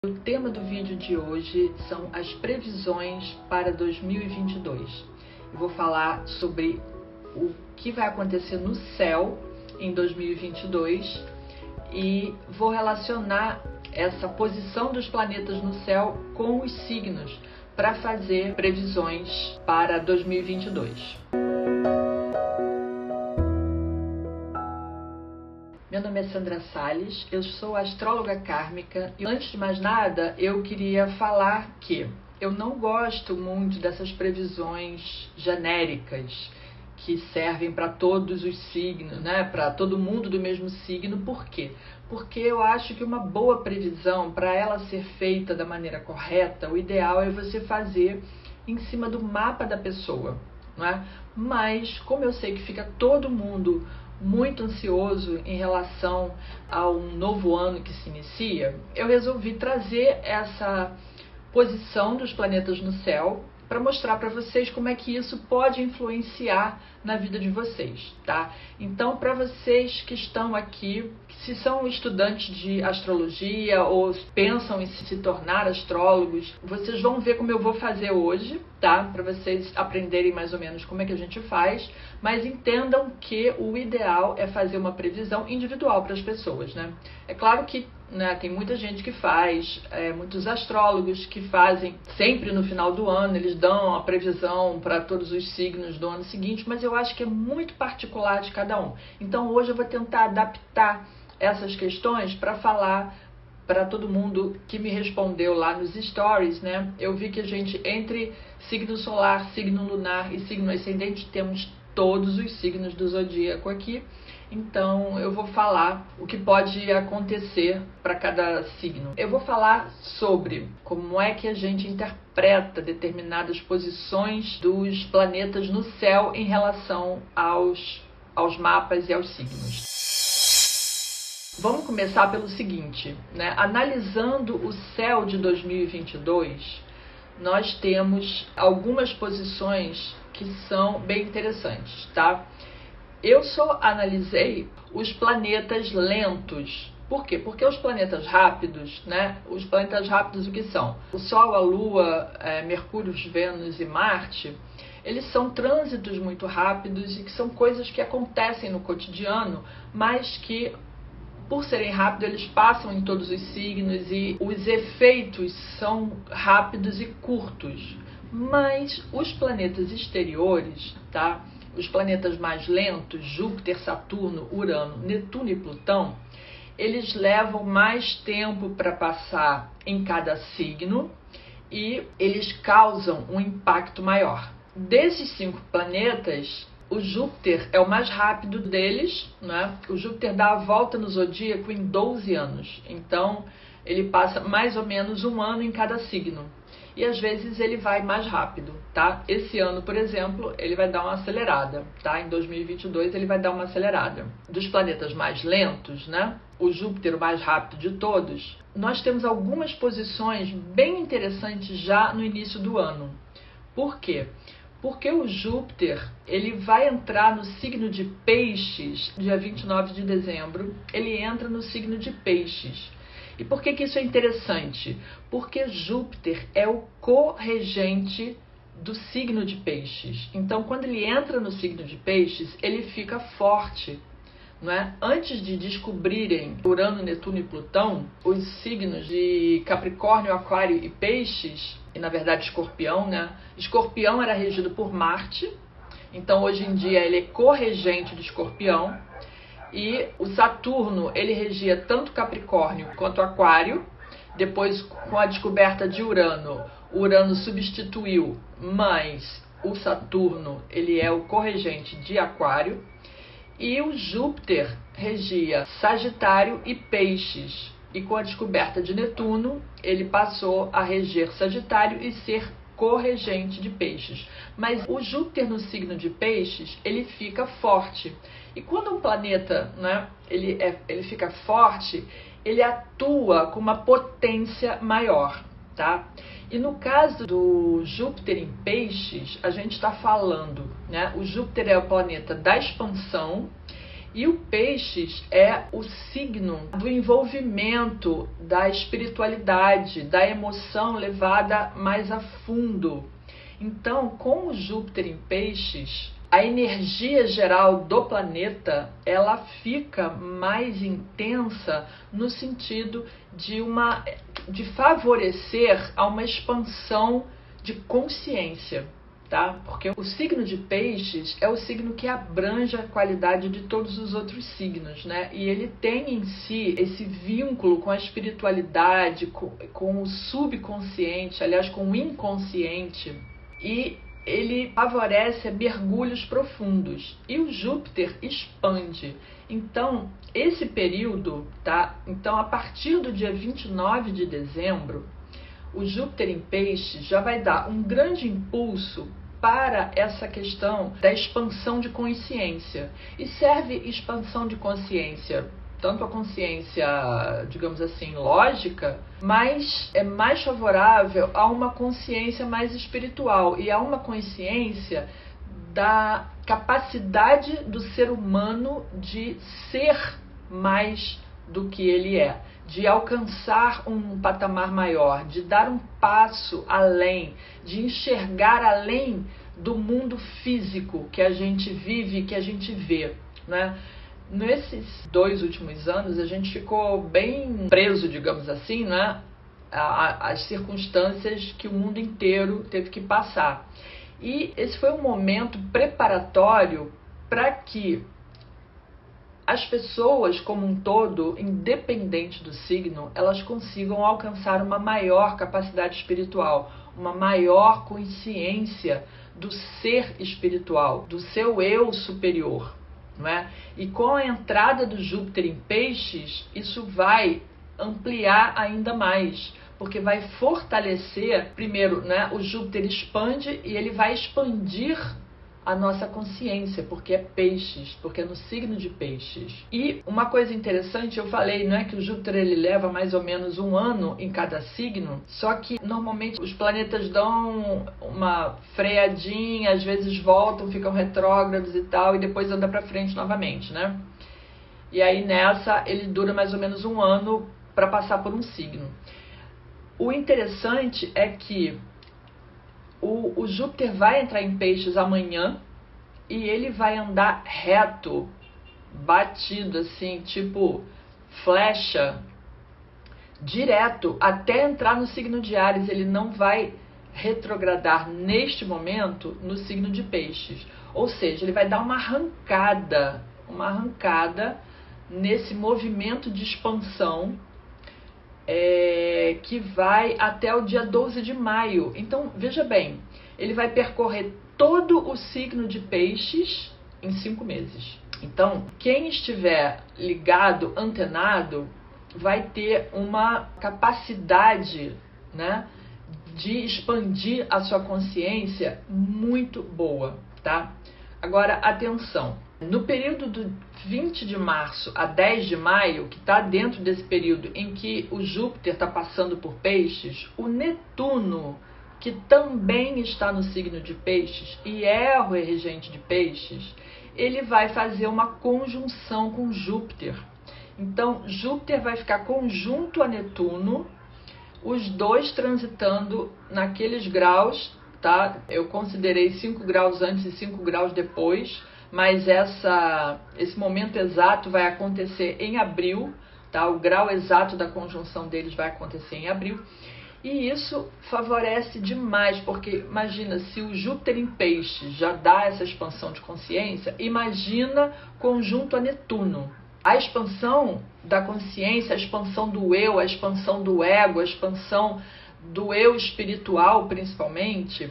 O tema do vídeo de hoje são as previsões para 2022. Eu vou falar sobre o que vai acontecer no céu em 2022 e vou relacionar essa posição dos planetas no céu com os signos para fazer previsões para 2022. Meu nome é Sandra Salles, eu sou astróloga kármica e antes de mais nada eu queria falar que eu não gosto muito dessas previsões genéricas que servem para todos os signos, né? Para todo mundo do mesmo signo. Por quê? Porque eu acho que uma boa previsão, para ela ser feita da maneira correta, o ideal é você fazer em cima do mapa da pessoa, não é? Mas como eu sei que fica todo mundo muito ansioso em relação ao novo ano que se inicia, eu resolvi trazer essa posição dos planetas no céu para mostrar para vocês como é que isso pode influenciar na vida de vocês, tá? Então, para vocês que estão aqui, se são estudantes de astrologia ou pensam em se tornar astrólogos, vocês vão ver como eu vou fazer hoje, tá? Para vocês aprenderem mais ou menos como é que a gente faz, mas entendam que o ideal é fazer uma previsão individual para as pessoas, né? É claro que tem muita gente que faz, muitos astrólogos que fazem sempre no final do ano, eles dão a previsão para todos os signos do ano seguinte, mas eu acho que é muito particular de cada um. Então hoje eu vou tentar adaptar essas questões para falar para todo mundo que me respondeu lá nos stories, né? Eu vi que a gente, entre signo solar, signo lunar e signo ascendente, temos todos os signos do zodíaco aqui. Então eu vou falar o que pode acontecer para cada signo. Eu vou falar sobre como é que a gente interpreta determinadas posições dos planetas no céu em relação aos mapas e aos signos. Vamos começar pelo seguinte, né? Analisando o céu de 2022, nós temos algumas posições que são bem interessantes, tá? Eu só analisei os planetas lentos. Por quê? Porque os planetas rápidos, né? Os planetas rápidos o que são? O Sol, a Lua, Mercúrio, Vênus e Marte, eles são trânsitos muito rápidos e que são coisas que acontecem no cotidiano, mas que, por serem rápidos, eles passam em todos os signos e os efeitos são rápidos e curtos. Mas os planetas exteriores, tá? Os planetas mais lentos, Júpiter, Saturno, Urano, Netuno e Plutão, eles levam mais tempo para passar em cada signo e eles causam um impacto maior. Desses 5 planetas, o Júpiter é o mais rápido deles, né? O Júpiter dá a volta no zodíaco em 12 anos. Então, ele passa mais ou menos 1 ano em cada signo. E às vezes ele vai mais rápido, tá? Esse ano, por exemplo, ele vai dar uma acelerada, tá? Em 2022 ele vai dar uma acelerada. Dos planetas mais lentos, né? O Júpiter, o mais rápido de todos, nós temos algumas posições bem interessantes já no início do ano. Por quê? Porque o Júpiter, ele vai entrar no signo de Peixes, dia 29 de dezembro, ele entra no signo de Peixes. E por que isso é interessante? Porque Júpiter é o corregente do signo de Peixes. Então, quando ele entra no signo de Peixes, ele fica forte, não é? Antes de descobrirem Urano, Netuno e Plutão, os signos de Capricórnio, Aquário e Peixes, e na verdade Escorpião, né? Escorpião era regido por Marte, então hoje em dia ele é corregente do Escorpião. E o Saturno, ele regia tanto Capricórnio quanto Aquário. Depois, com a descoberta de Urano, o Urano substituiu, mas o Saturno, ele é o corregente de Aquário. E o Júpiter regia Sagitário e Peixes. E com a descoberta de Netuno, ele passou a reger Sagitário e ser corregente de Peixes. Mas o Júpiter no signo de Peixes, ele fica forte. E quando um planeta, né, ele fica forte, ele atua com uma potência maior, tá? E no caso do Júpiter em Peixes, a gente está falando, né? O Júpiter é o planeta da expansão E o Peixes é o signo do envolvimento, da espiritualidade, da emoção levada mais a fundo. Então, com o Júpiter em Peixes, a energia geral do planeta, ela fica mais intensa no sentido de favorecer a uma expansão de consciência, tá? Porque o signo de Peixes é o signo que abrange a qualidade de todos os outros signos, né? E ele tem em si esse vínculo com a espiritualidade, com o subconsciente, aliás, com o inconsciente, e ele favorece mergulhos profundos. E o Júpiter expande. Então, esse período, tá? Então, a partir do dia 29 de dezembro, o Júpiter em Peixes já vai dar um grande impulso para essa questão da expansão de consciência. E serve expansão de consciência, tanto a consciência, digamos assim, lógica, mas é mais favorável a uma consciência mais espiritual e a uma consciência da capacidade do ser humano de ser mais do que ele é, de alcançar um patamar maior, de dar um passo além, de enxergar além do mundo físico que a gente vive, que a gente vê, né? Nesses 2 últimos anos, a gente ficou bem preso, digamos assim, né, às circunstâncias que o mundo inteiro teve que passar. E esse foi um momento preparatório para que as pessoas como um todo, independente do signo, elas consigam alcançar uma maior capacidade espiritual, uma maior consciência do ser espiritual, do seu eu superior. Não é? E com a entrada do Júpiter em Peixes, isso vai ampliar ainda mais, porque vai fortalecer, primeiro, né, o Júpiter expande e ele vai expandir a nossa consciência, porque é Peixes, porque é no signo de Peixes. E uma coisa interessante, eu falei, não é que o Júpiter ele leva mais ou menos 1 ano em cada signo, só que normalmente os planetas dão uma freadinha, às vezes voltam, ficam retrógrados e tal, e depois anda para frente novamente, né? E aí nessa ele dura mais ou menos 1 ano para passar por um signo. O interessante é que o Júpiter vai entrar em Peixes amanhã e ele vai andar reto, batido assim, tipo flecha, direto até entrar no signo de Áries. Ele não vai retrogradar neste momento no signo de Peixes. Ou seja, ele vai dar uma arrancada nesse movimento de expansão que vai até o dia 12 de maio. Então, veja bem, ele vai percorrer todo o signo de Peixes em 5 meses. Então, quem estiver ligado, antenado, vai ter uma capacidade, né, de expandir a sua consciência muito boa, tá? Agora, atenção. No período do 20 de março a 10 de maio, que está dentro desse período em que o Júpiter está passando por Peixes, o Netuno, que também está no signo de Peixes e é o regente de Peixes, ele vai fazer uma conjunção com Júpiter. Então, Júpiter vai ficar conjunto a Netuno, os dois transitando naqueles graus, tá? Eu considerei 5 graus antes e 5 graus depois, mas esse momento exato vai acontecer em abril, tá? O grau exato da conjunção deles vai acontecer em abril. E isso favorece demais, porque imagina, se o Júpiter em Peixes já dá essa expansão de consciência, imagina conjunto a Netuno. A expansão da consciência, a expansão do eu, a expansão do ego, a expansão do eu espiritual, principalmente,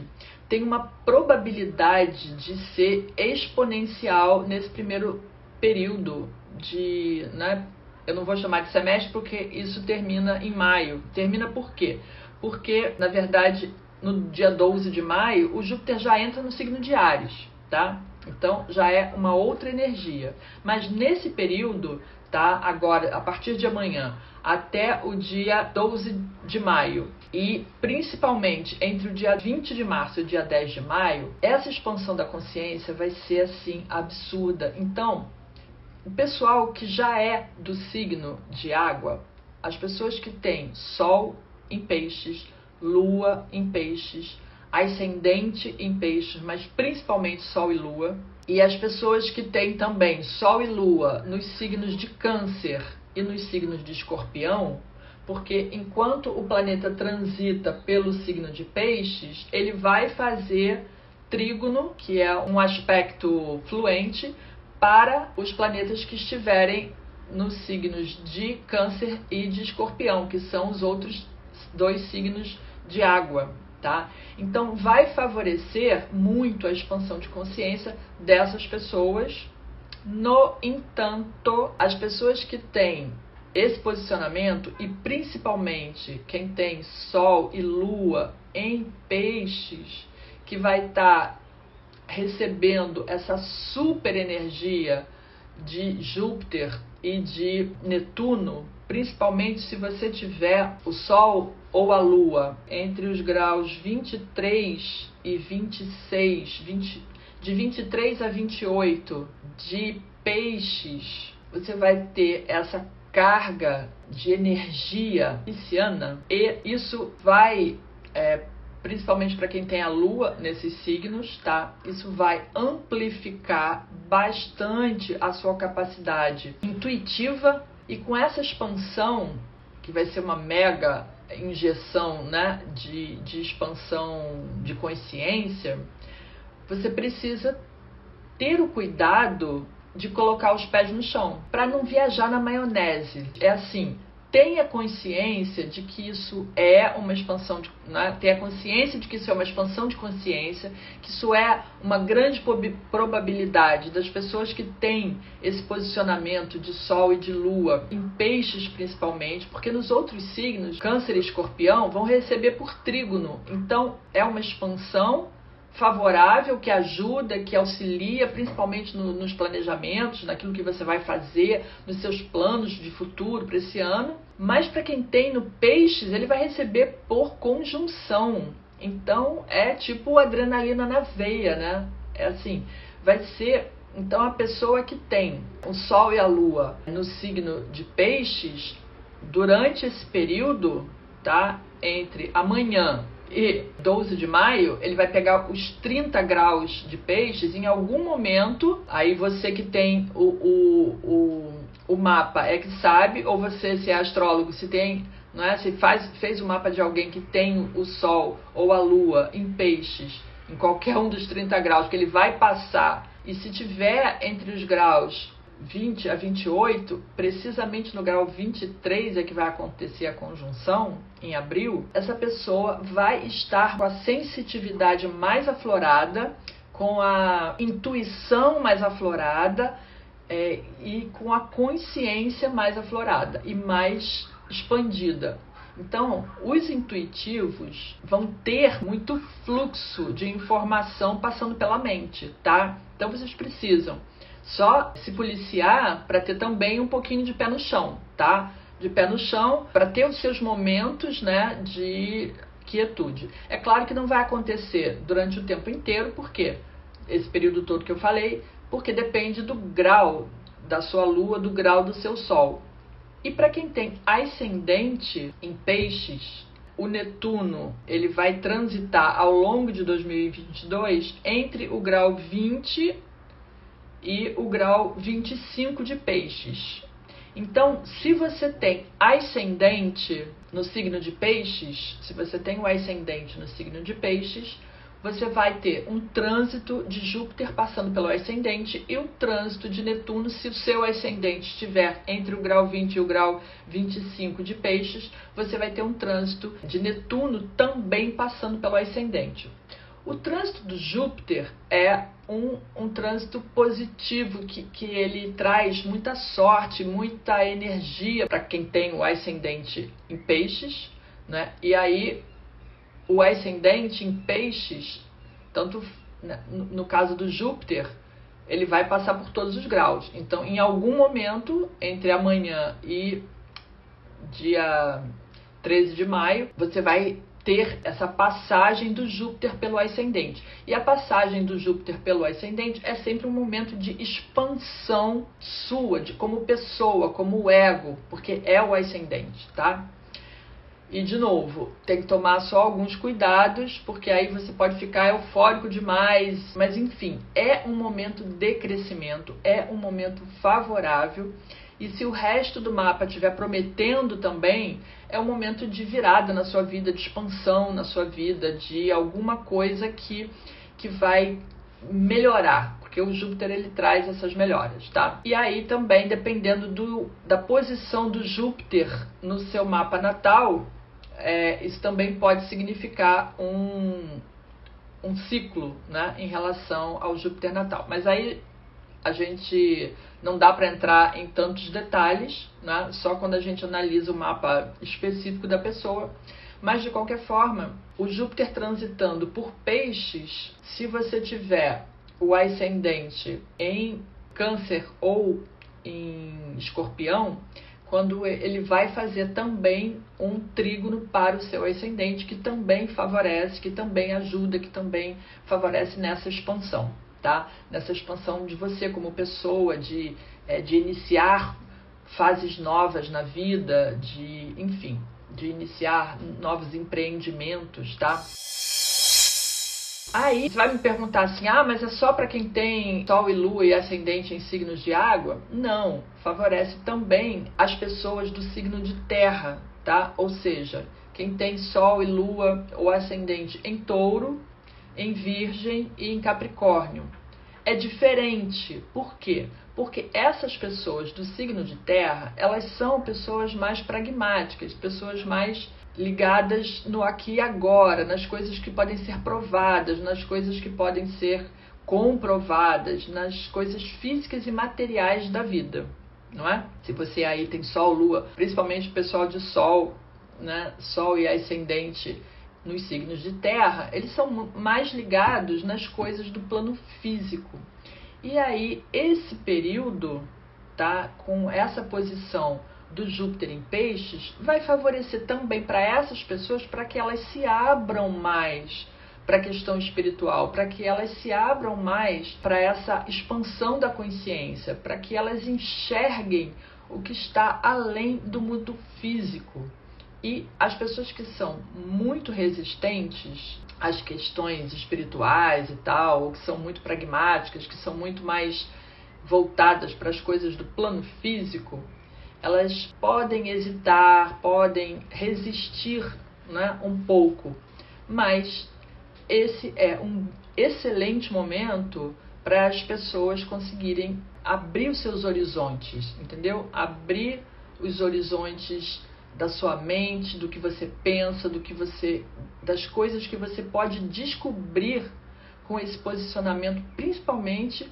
tem uma probabilidade de ser exponencial nesse primeiro período de, né, eu não vou chamar de semestre porque isso termina em maio. Termina por quê? Porque, na verdade, no dia 12 de maio, o Júpiter já entra no signo de Áries, tá? Então, já é uma outra energia. Mas nesse período, tá? Agora, a partir de amanhã, até o dia 12 de maio, e principalmente entre o dia 20 de março e o dia 10 de maio, essa expansão da consciência vai ser, assim, absurda. Então, O pessoal que já é do signo de água, as pessoas que têm Sol em Peixes, Lua em Peixes, ascendente em Peixes, mas principalmente Sol e Lua, e as pessoas que têm também Sol e Lua nos signos de Câncer e nos signos de Escorpião, porque enquanto o planeta transita pelo signo de Peixes, ele vai fazer trígono, que é um aspecto fluente, para os planetas que estiverem nos signos de Câncer e de Escorpião, que são os outros 2 signos de água, tá? Então vai favorecer muito a expansão de consciência dessas pessoas. No entanto, as pessoas que têm esse posicionamento, e principalmente quem tem Sol e Lua em Peixes, que vai estar recebendo essa super energia de Júpiter e de Netuno, principalmente se você tiver o Sol ou a Lua entre os graus 23 e 26, de 23 a 28 de Peixes, você vai ter essa carga de energia pisciana, e isso vai, principalmente para quem tem a Lua nesses signos, tá? Isso vai amplificar bastante a sua capacidade intuitiva, e com essa expansão, que vai ser uma mega injeção, né, de expansão de consciência, você precisa ter o cuidado de colocar os pés no chão, para não viajar na maionese. É assim, tenha consciência de que isso é uma expansão, tenha consciência de que isso é uma expansão de consciência, que isso é uma grande probabilidade das pessoas que têm esse posicionamento de Sol e de Lua, em Peixes principalmente, porque nos outros signos, Câncer e Escorpião, vão receber por trígono. Então, é uma expansão favorável, que ajuda, que auxilia, principalmente nos planejamentos, naquilo que você vai fazer, nos seus planos de futuro para esse ano. Mas para quem tem no Peixes, ele vai receber por conjunção. Então é tipo adrenalina na veia, né? É assim, vai ser... Então a pessoa que tem o Sol e a Lua no signo de Peixes, durante esse período, tá? Entre amanhã e 12 de maio, ele vai pegar os 30 graus de Peixes em algum momento. Aí você que tem o mapa é que sabe, ou você, se é astrólogo, se tem, não é? Se fez o mapa de alguém que tem o Sol ou a Lua em Peixes, em qualquer um dos 30 graus, que ele vai passar, e se tiver entre os graus 20 a 28, precisamente no grau 23 é que vai acontecer a conjunção, em abril, essa pessoa vai estar com a sensitividade mais aflorada, com a intuição mais aflorada, e com a consciência mais aflorada e mais expandida. Então, os intuitivos vão ter muito fluxo de informação passando pela mente, tá? Então, vocês precisam só se policiar para ter também um pouquinho de pé no chão, tá? De pé no chão, para ter os seus momentos, né, de quietude. É claro que não vai acontecer durante o tempo inteiro, porque esse período todo que eu falei, porque depende do grau da sua Lua, do grau do seu Sol. E para quem tem ascendente em Peixes, o Netuno, ele vai transitar ao longo de 2022 entre o grau 20 e o grau 25 de Peixes. Então, se você tem ascendente no signo de Peixes, se você tem o ascendente no signo de Peixes, você vai ter um trânsito de Júpiter passando pelo ascendente e um trânsito de Netuno, se o seu ascendente estiver entre o grau 20 e o grau 25 de Peixes, você vai ter um trânsito de Netuno também passando pelo ascendente. O trânsito do Júpiter é um trânsito positivo, que ele traz muita sorte, muita energia para quem tem o ascendente em Peixes, né? E aí, o ascendente em Peixes, tanto no caso do Júpiter, ele vai passar por todos os graus. Então, em algum momento, entre amanhã e dia 13 de maio, você vai ter essa passagem do Júpiter pelo ascendente. E a passagem do Júpiter pelo ascendente é sempre um momento de expansão sua, de como pessoa, como ego, porque é o ascendente, tá? E, de novo, tem que tomar só alguns cuidados, porque aí você pode ficar eufórico demais. Mas, enfim, é um momento de crescimento, é um momento favorável. E se o resto do mapa estiver prometendo também, é um momento de virada na sua vida, de expansão na sua vida, de alguma coisa que vai melhorar, porque o Júpiter ele traz essas melhoras, tá? E aí também, dependendo da posição do Júpiter no seu mapa natal, isso também pode significar um ciclo, né, em relação ao Júpiter natal. Mas aí a gente não dá para entrar em tantos detalhes, né, só quando a gente analisa o mapa específico da pessoa. Mas, de qualquer forma, o Júpiter transitando por Peixes, se você tiver o ascendente em Câncer ou em Escorpião, quando ele vai fazer também um trígono para o seu ascendente, que também favorece, que também ajuda, que também favorece nessa expansão, tá? Nessa expansão de você como pessoa, de iniciar fases novas na vida, enfim, de iniciar novos empreendimentos, tá? Aí você vai me perguntar assim, mas é só para quem tem Sol e Lua e ascendente em signos de água? Não, favorece também as pessoas do signo de terra, tá? Ou seja, quem tem Sol e Lua ou ascendente em Touro, em Virgem e em Capricórnio. É diferente. Por quê? Porque essas pessoas do signo de terra, elas são pessoas mais pragmáticas, pessoas mais ligadas no aqui e agora, nas coisas que podem ser provadas, nas coisas que podem ser comprovadas, nas coisas físicas e materiais da vida, não é? Se você aí tem Sol, Lua, principalmente o pessoal de Sol, né? Sol e ascendente nos signos de terra, eles são mais ligados nas coisas do plano físico. E aí, esse período, tá, com essa posição do Júpiter em Peixes, vai favorecer também para essas pessoas, para que elas se abram mais para a questão espiritual, para que elas se abram mais para essa expansão da consciência, para que elas enxerguem o que está além do mundo físico. E as pessoas que são muito resistentes às questões espirituais e tal, ou que são muito pragmáticas, que são muito mais voltadas para as coisas do plano físico, elas podem hesitar, podem resistir, né, um pouco. Mas esse é um excelente momento para as pessoas conseguirem abrir os seus horizontes, entendeu? Abrir os horizontes da sua mente, do que você pensa, das coisas que você pode descobrir com esse posicionamento, principalmente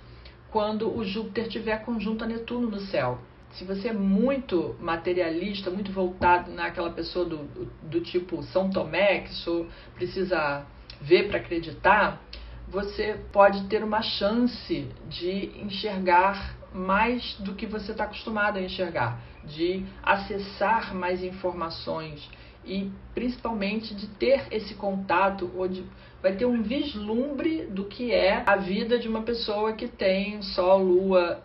quando o Júpiter tiver conjunto a Netuno no céu. Se você é muito materialista, muito voltado naquela pessoa do tipo São Tomé, que só precisa ver para acreditar, você pode ter uma chance de enxergar mais do que você está acostumado a enxergar, de acessar mais informações e principalmente de ter esse contato, vai ter um vislumbre do que é a vida de uma pessoa que tem Sol, Lua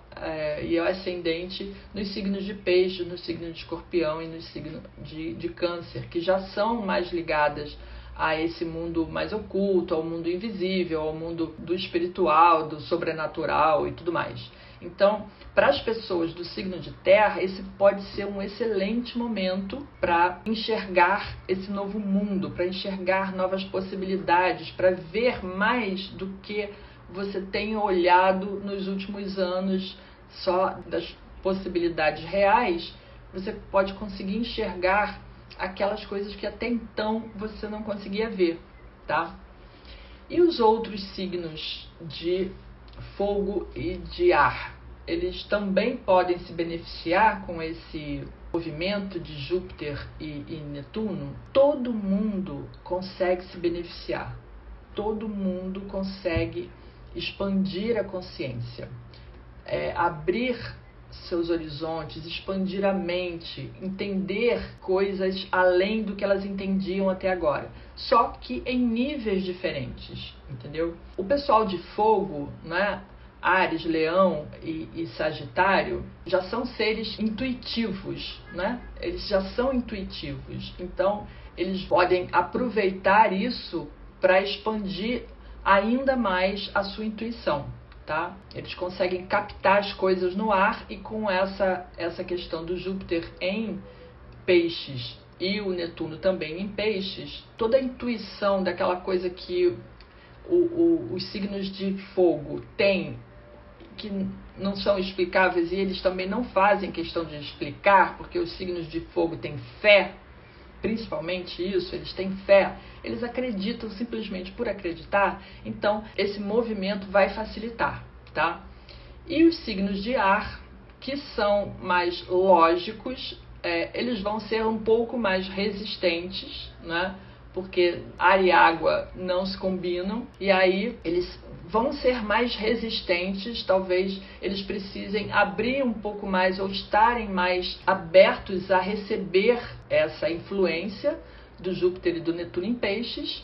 e o ascendente nos signos de Peixe, no signo de Escorpião e no signo de Câncer, que já são mais ligadas a esse mundo mais oculto, ao mundo invisível, ao mundo do espiritual, do sobrenatural e tudo mais. Então, para as pessoas do signo de terra, esse pode ser um excelente momento para enxergar esse novo mundo, para enxergar novas possibilidades, para ver mais do que você tem olhado nos últimos anos só das possibilidades reais. Você pode conseguir enxergar aquelas coisas que até então você não conseguia ver, tá? E os outros signos de fogo e de ar, eles também podem se beneficiar com esse movimento de Júpiter e Netuno? Todo mundo consegue se beneficiar, todo mundo consegue expandir a consciência, abrir seus horizontes, expandir a mente, entender coisas além do que elas entendiam até agora, só que em níveis diferentes, entendeu? O pessoal de fogo, né, Áries, Leão e Sagitário, já são seres intuitivos, né? Eles já são intuitivos, então eles podem aproveitar isso para expandir ainda mais a sua intuição. Tá? Eles conseguem captar as coisas no ar, e com essa questão do Júpiter em Peixes e o Netuno também em Peixes, toda a intuição daquela coisa que os signos de fogo têm, que não são explicáveis, e eles também não fazem questão de explicar, porque os signos de fogo têm fé, principalmente isso, eles têm fé, eles acreditam simplesmente por acreditar, então esse movimento vai facilitar, tá? E os signos de ar, que são mais lógicos, eles vão ser um pouco mais resistentes, né? Porque ar e água não se combinam, e aí eles vão ser mais resistentes, talvez eles precisem abrir um pouco mais ou estarem mais abertos a receber essa influência do Júpiter e do Netuno em Peixes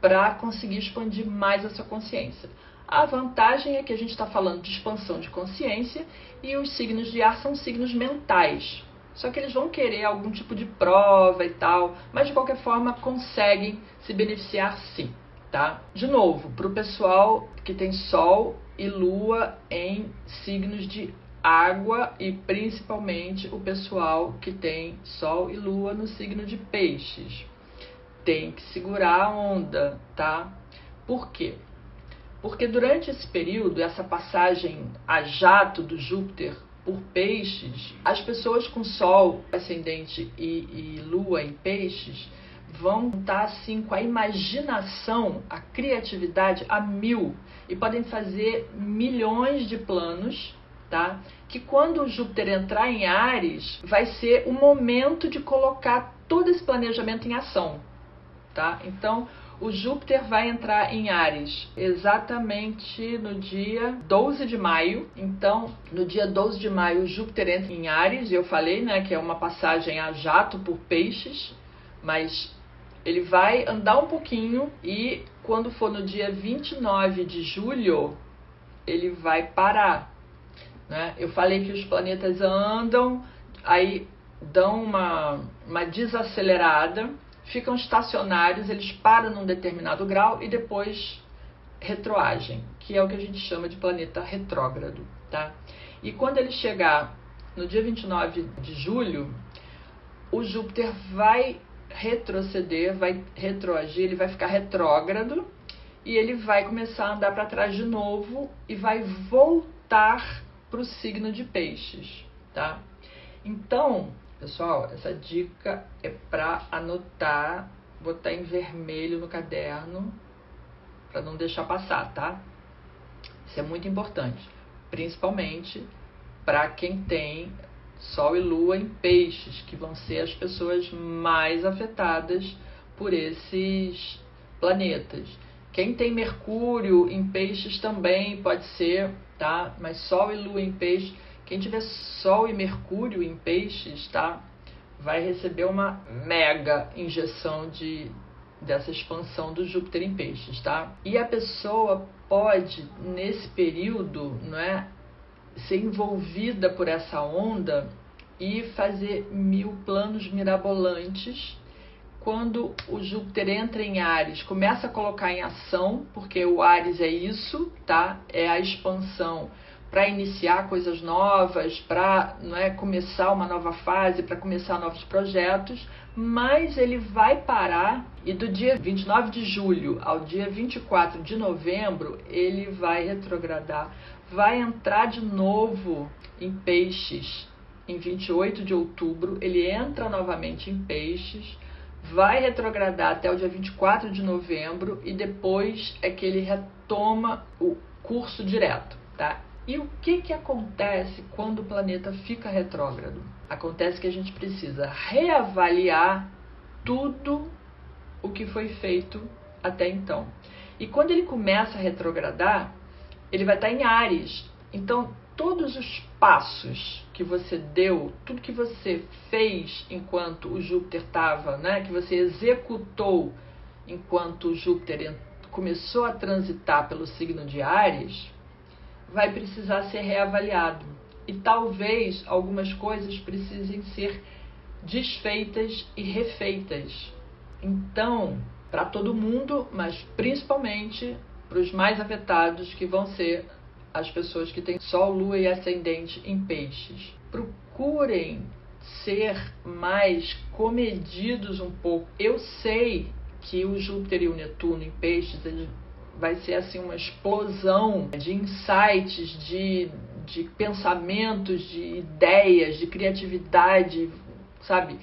para conseguir expandir mais a sua consciência. A vantagem é que a gente está falando de expansão de consciência, e os signos de ar são signos mentais. Só que eles vão querer algum tipo de prova e tal, mas de qualquer forma conseguem se beneficiar sim, tá? De novo, para o pessoal que tem Sol e Lua em signos de água, e principalmente o pessoal que tem Sol e Lua no signo de Peixes, tem que segurar a onda, tá? Por quê? Porque durante esse período, essa passagem a jato do Júpiter por Peixes, as pessoas com Sol ascendente e Lua em Peixes vão estar assim com a imaginação, a criatividade a mil, e podem fazer milhões de planos, tá? Que quando o Júpiter entrar em Áries, vai ser o momento de colocar todo esse planejamento em ação, tá? Então, o Júpiter vai entrar em Áries exatamente no dia 12 de maio. Então, no dia 12 de maio, o Júpiter entra em Áries, e eu falei, né, que é uma passagem a jato por Peixes, mas ele vai andar um pouquinho, e quando for no dia 29 de julho, ele vai parar, né? Eu falei que os planetas andam, aí dão uma desacelerada, ficam estacionários, eles param num determinado grau e depois retroagem, que é o que a gente chama de planeta retrógrado, tá? E quando ele chegar no dia 29 de julho, o Júpiter vai retroceder, vai retroagir, ele vai ficar retrógrado, e ele vai começar a andar para trás de novo e vai voltar para o signo de Peixes, tá? Então, pessoal, essa dica é para anotar, botar em vermelho no caderno, para não deixar passar, tá? Isso é muito importante, principalmente para quem tem Sol e Lua em Peixes, que vão ser as pessoas mais afetadas por esses planetas. Quem tem Mercúrio em Peixes também pode ser, tá? Mas Sol e Lua em Peixes, quem tiver Sol e Mercúrio em Peixes, tá? Vai receber uma mega injeção dessa expansão do Júpiter em Peixes, tá? E a pessoa pode, nesse período, não é, ser envolvida por essa onda e fazer 1000 planos mirabolantes. Quando o Júpiter entra em Áries, começa a colocar em ação, porque o Áries é isso, tá? É a expansão para iniciar coisas novas, para, não é, começar uma nova fase, para começar novos projetos, mas ele vai parar, e do dia 29 de julho ao dia 24 de novembro, ele vai retrogradar, vai entrar de novo em Peixes. Em 28 de outubro, ele entra novamente em Peixes, vai retrogradar até o dia 24 de novembro, e depois é que ele retoma o curso direto, tá? E o que acontece quando o planeta fica retrógrado? Acontece que a gente precisa reavaliar tudo o que foi feito até então. E quando ele começa a retrogradar, ele vai estar em Áries. Então, todos os passos que você deu, tudo que você fez enquanto o Júpiter estava, né, que você executou enquanto o Júpiter começou a transitar pelo signo de Áries, vai precisar ser reavaliado. E talvez algumas coisas precisem ser desfeitas e refeitas. Então, para todo mundo, mas principalmente para os mais afetados, que vão ser as pessoas que têm Sol, Lua e Ascendente em Peixes. Procurem ser mais comedidos um pouco. Eu sei que o Júpiter e o Netuno em Peixes, ele vai ser assim uma explosão de insights, de pensamentos, de ideias, de criatividade, sabe?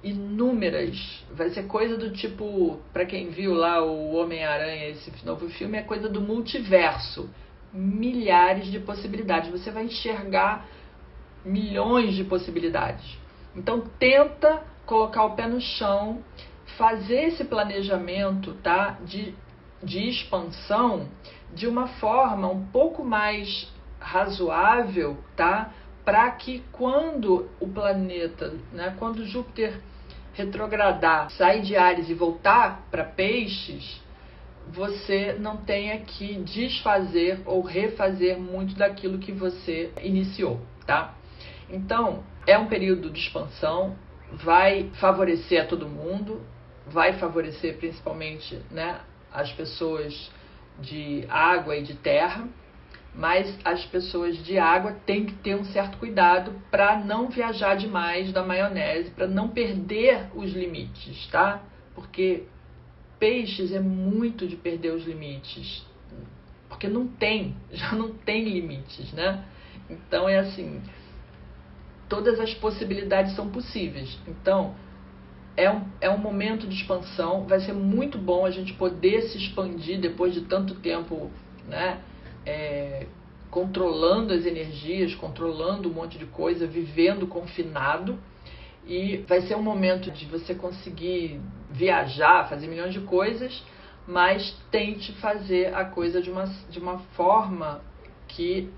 Inúmeras. Vai ser coisa do tipo, para quem viu lá o Homem-Aranha, esse novo filme, é coisa do multiverso. Milhares de possibilidades. Você vai enxergar milhões de possibilidades. Então tenta colocar o pé no chão, fazer esse planejamento, tá? de expansão de uma forma um pouco mais razoável, tá? Para que quando o planeta, né, quando Júpiter retrogradar, sair de Áries e voltar para Peixes, você não tenha que desfazer ou refazer muito daquilo que você iniciou, tá? Então, é um período de expansão, vai favorecer a todo mundo, vai favorecer principalmente, né, as pessoas de água e de terra, mas as pessoas de água têm que ter um certo cuidado para não viajar demais da maionese, para não perder os limites, tá? Porque Peixes é muito de perder os limites, porque já não tem limites, né? Então é assim, todas as possibilidades são possíveis. Então é um momento de expansão, vai ser muito bom a gente poder se expandir depois de tanto tempo, né? Controlando as energias, controlando um monte de coisa, vivendo confinado. E vai ser um momento de você conseguir viajar, fazer milhões de coisas, mas tente fazer a coisa de uma forma que,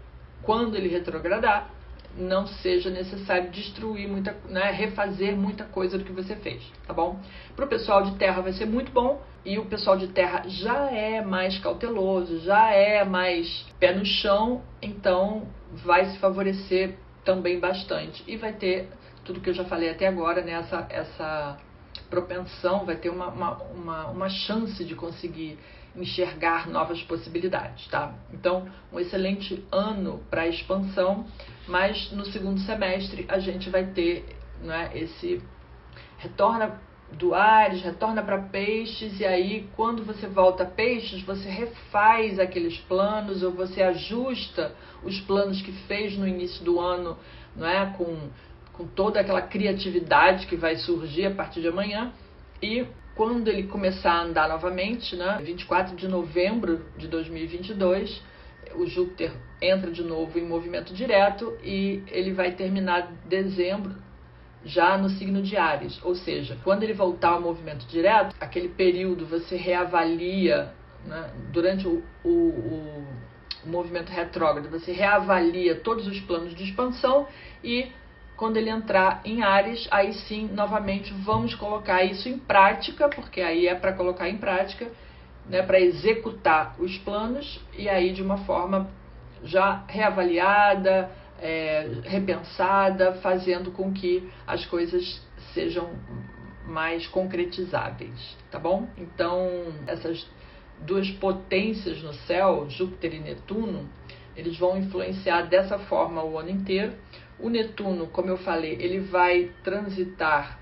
quando ele retrogradar, não seja necessário destruir muita, né, refazer muita coisa do que você fez, tá bom? Para o pessoal de terra vai ser muito bom, e o pessoal de terra já é mais cauteloso, já é mais pé no chão, então vai se favorecer também bastante, e vai ter tudo que eu já falei até agora, né, essa propensão, vai ter uma chance de conseguir enxergar novas possibilidades, tá? Então, um excelente ano para expansão, mas no segundo semestre a gente vai ter, né, esse retorna do Áries, retorna para Peixes, e aí quando você volta a Peixes, você refaz aqueles planos, ou você ajusta os planos que fez no início do ano, não é, com toda aquela criatividade que vai surgir a partir de amanhã. E quando ele começar a andar novamente, né, 24 de novembro de 2022, o Júpiter entra de novo em movimento direto e ele vai terminar dezembro já no signo de Áries. Ou seja, quando ele voltar ao movimento direto, aquele período você reavalia, né, durante o movimento retrógrado, você reavalia todos os planos de expansão, e quando ele entrar em Áries, aí sim, novamente, vamos colocar isso em prática, porque aí é para colocar em prática, né, para executar os planos, e aí de uma forma já reavaliada, repensada, fazendo com que as coisas sejam mais concretizáveis, tá bom? Então, essas duas potências no céu, Júpiter e Netuno, eles vão influenciar dessa forma o ano inteiro. O Netuno, como eu falei, ele vai transitar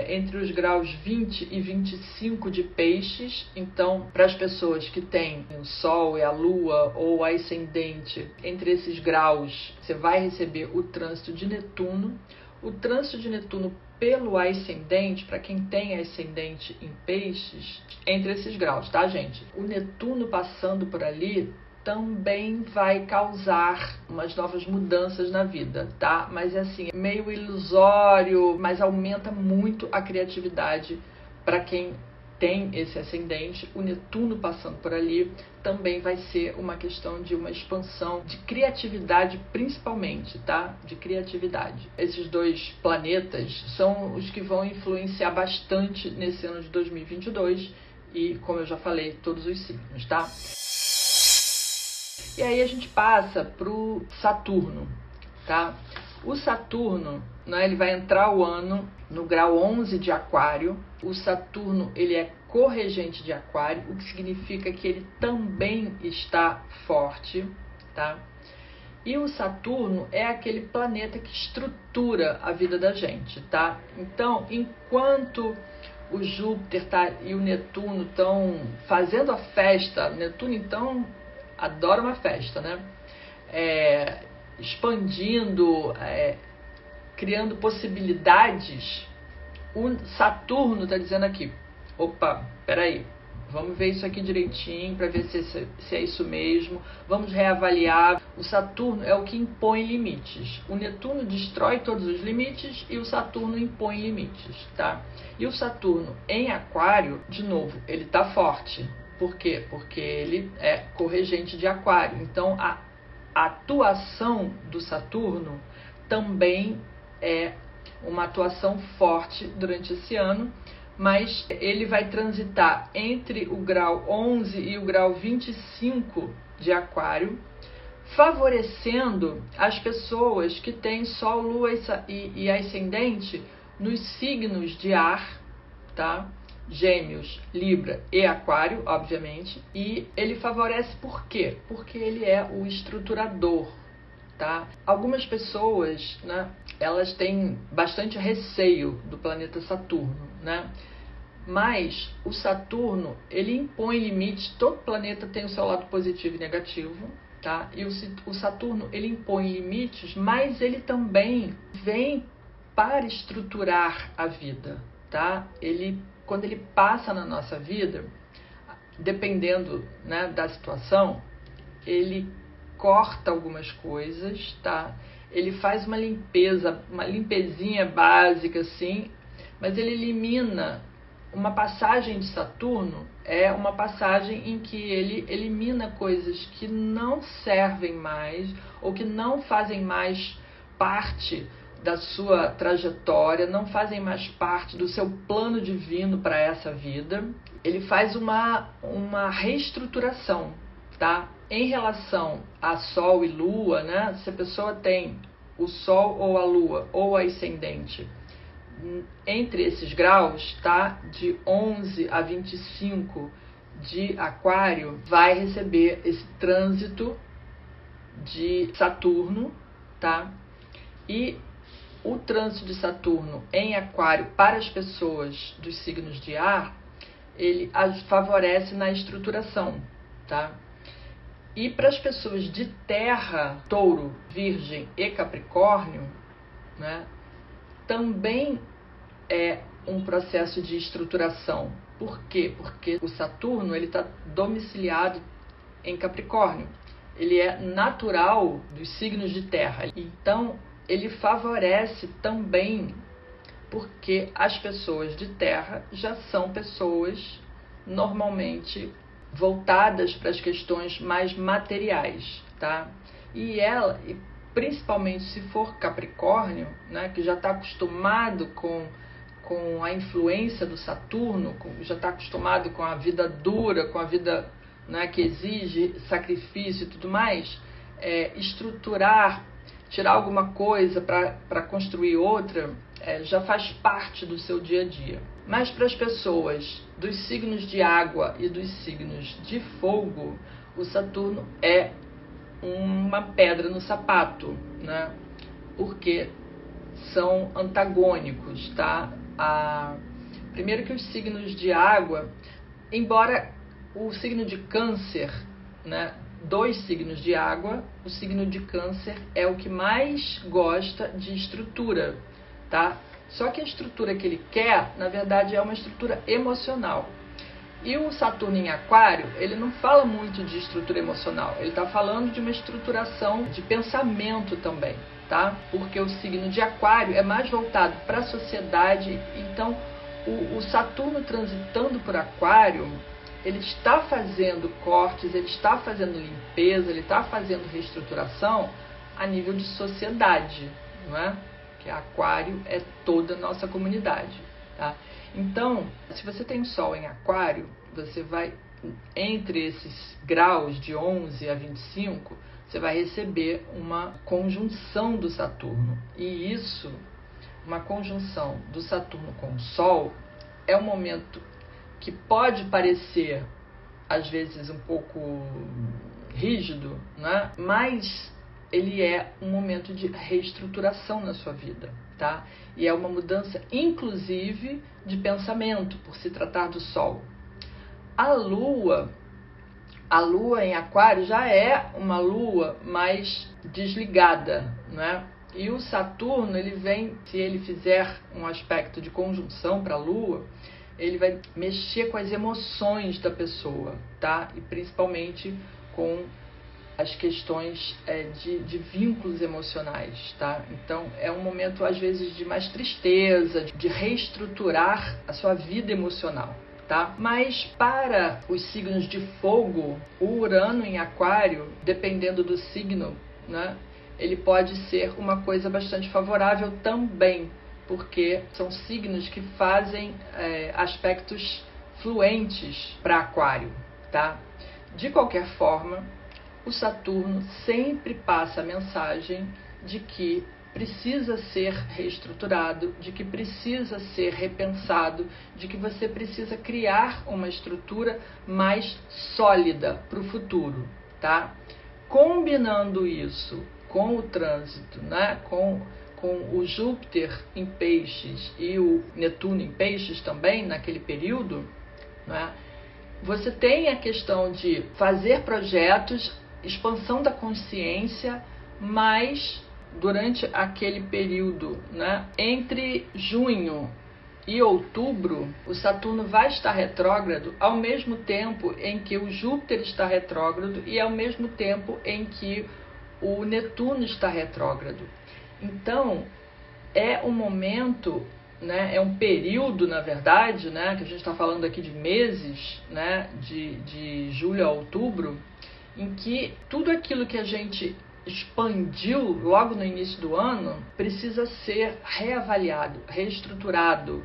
entre os graus 20 e 25 de Peixes. Então, para as pessoas que têm o Sol e a Lua ou o ascendente entre esses graus, você vai receber o trânsito de Netuno. O trânsito de Netuno pelo ascendente, para quem tem ascendente em Peixes, entre esses graus, tá, gente? O Netuno passando por ali também vai causar umas novas mudanças na vida, tá? Mas é assim, meio ilusório, mas aumenta muito a criatividade para quem tem esse ascendente, o Netuno passando por ali também vai ser uma questão de uma expansão de criatividade, principalmente, tá? De criatividade. Esses dois planetas são os que vão influenciar bastante nesse ano de 2022 e, como eu já falei, todos os signos, tá? E aí a gente passa pro Saturno, tá? O Saturno, né, ele vai entrar o ano no grau 11 de Aquário. O Saturno, ele é corregente de Aquário, o que significa que ele também está forte, tá? E o Saturno é aquele planeta que estrutura a vida da gente, tá? Então, enquanto o Júpiter e o Netuno estão fazendo a festa, Netuno, então, adora uma festa, né? Expandindo, criando possibilidades, o Saturno está dizendo aqui, opa, peraí, vamos ver isso aqui direitinho para ver se é isso mesmo, vamos reavaliar. O Saturno é o que impõe limites, o Netuno destrói todos os limites e o Saturno impõe limites, tá? E o Saturno em Aquário, de novo, ele está forte. Por quê? Porque ele é corregente de Aquário, então a atuação do Saturno também é uma atuação forte durante esse ano, mas ele vai transitar entre o grau 11 e o grau 25 de Aquário, favorecendo as pessoas que têm Sol, Lua e Ascendente nos signos de ar, tá? Gêmeos, Libra e Aquário, obviamente. E ele favorece por quê? Porque ele é o estruturador, tá? Algumas pessoas, né, elas têm bastante receio do planeta Saturno, né? Mas o Saturno, ele impõe limites. Todo planeta tem o seu lado positivo e negativo, tá? E o Saturno, ele impõe limites, mas ele também vem para estruturar a vida, tá? Quando ele passa na nossa vida, dependendo, né, da situação, ele corta algumas coisas, tá? Ele faz uma limpeza, uma limpezinha básica, assim, mas ele elimina. Uma passagem de Saturno é uma passagem em que ele elimina coisas que não servem mais ou que não fazem mais parte da sua trajetória, não fazem mais parte do seu plano divino para essa vida. Ele faz uma reestruturação, tá? Em relação a Sol e Lua, né? Se a pessoa tem o Sol ou a Lua ou a ascendente entre esses graus, tá? De 11 a 25 de Aquário, vai receber esse trânsito de Saturno, tá? E o trânsito de Saturno em Aquário para as pessoas dos signos de ar, ele as favorece na estruturação, tá? E para as pessoas de Terra, Touro, Virgem e Capricórnio, né, também é um processo de estruturação. Por quê? Porque o Saturno, ele está domiciliado em Capricórnio. Ele é natural dos signos de Terra. Então, ele favorece também porque as pessoas de Terra já são pessoas normalmente voltadas para as questões mais materiais, tá? E principalmente se for Capricórnio, né, que já está acostumado com a influência do Saturno, já está acostumado com a vida dura, com a vida, né, que exige sacrifício e tudo mais, estruturar, tirar alguma coisa para construir outra, já faz parte do seu dia a dia. Mas para as pessoas dos signos de água e dos signos de fogo, o Saturno é uma pedra no sapato, né? Porque são antagônicos, tá? Primeiro que os signos de água, embora o signo de Câncer, né, dos signos de água, o signo de Câncer é o que mais gosta de estrutura, tá? Só que a estrutura que ele quer, na verdade, é uma estrutura emocional. E o Saturno em Aquário, ele não fala muito de estrutura emocional, ele está falando de uma estruturação de pensamento também, tá? Porque o signo de Aquário é mais voltado para a sociedade, então o Saturno transitando por Aquário, ele está fazendo cortes, ele está fazendo limpeza, ele está fazendo reestruturação a nível de sociedade, não é? Que Aquário é toda a nossa comunidade, tá? Então, se você tem o Sol em Aquário, você vai, entre esses graus de 11 a 25, você vai receber uma conjunção do Saturno. E isso, uma conjunção do Saturno com o Sol, é um momento que pode parecer, às vezes, um pouco rígido, né? Mas ele é um momento de reestruturação na sua vida, tá? E é uma mudança, inclusive, de pensamento, por se tratar do Sol. A Lua em Aquário já é uma Lua mais desligada, né? E o Saturno, ele vem, se ele fizer um aspecto de conjunção para a Lua, ele vai mexer com as emoções da pessoa, tá? E principalmente com as questões de vínculos emocionais, tá? Então, é um momento, às vezes, de mais tristeza, de reestruturar a sua vida emocional, tá? Mas, para os signos de fogo, o Urano em Aquário, dependendo do signo, né? Ele pode ser uma coisa bastante favorável também, porque são signos que fazem aspectos fluentes para Aquário, tá? De qualquer forma, o Saturno sempre passa a mensagem de que precisa ser reestruturado, de que precisa ser repensado, de que você precisa criar uma estrutura mais sólida para o futuro, tá? Combinando isso com o trânsito, né? Com o Júpiter em Peixes e o Netuno em Peixes também, naquele período, né? Você tem a questão de fazer projetos, expansão da consciência, mas durante aquele período, né? Entre junho e outubro, o Saturno vai estar retrógrado ao mesmo tempo em que o Júpiter está retrógrado e ao mesmo tempo em que o Netuno está retrógrado. Então, é um momento, né, é um período, na verdade, né, que a gente está falando aqui de meses, né, de julho a outubro, em que tudo aquilo que a gente expandiu logo no início do ano precisa ser reavaliado, reestruturado,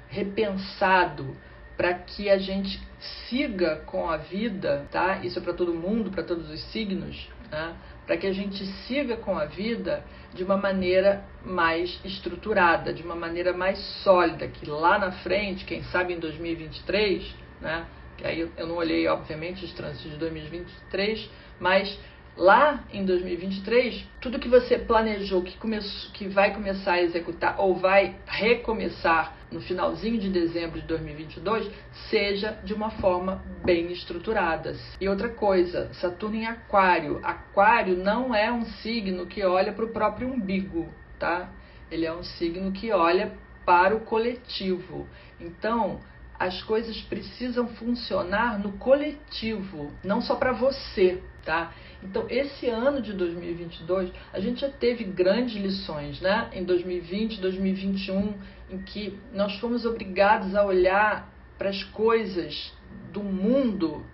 repensado, para que a gente siga com a vida, tá? Isso é para todo mundo, para todos os signos, né? Para que a gente siga com a vida de uma maneira mais estruturada, de uma maneira mais sólida, que lá na frente, quem sabe em 2023, né? Que aí eu não olhei, obviamente, os trânsitos de 2023, mas lá em 2023, tudo que você planejou, que vai começar a executar ou vai recomeçar no finalzinho de dezembro de 2022, seja de uma forma bem estruturada. E outra coisa, Saturno em Aquário. Aquário não é um signo que olha para o próprio umbigo, tá? Ele é um signo que olha para o coletivo. Então, as coisas precisam funcionar no coletivo, não só para você, tá? Então, esse ano de 2022, a gente já teve grandes lições, né? Em 2020, 2021, em que nós fomos obrigados a olhar para as coisas do mundo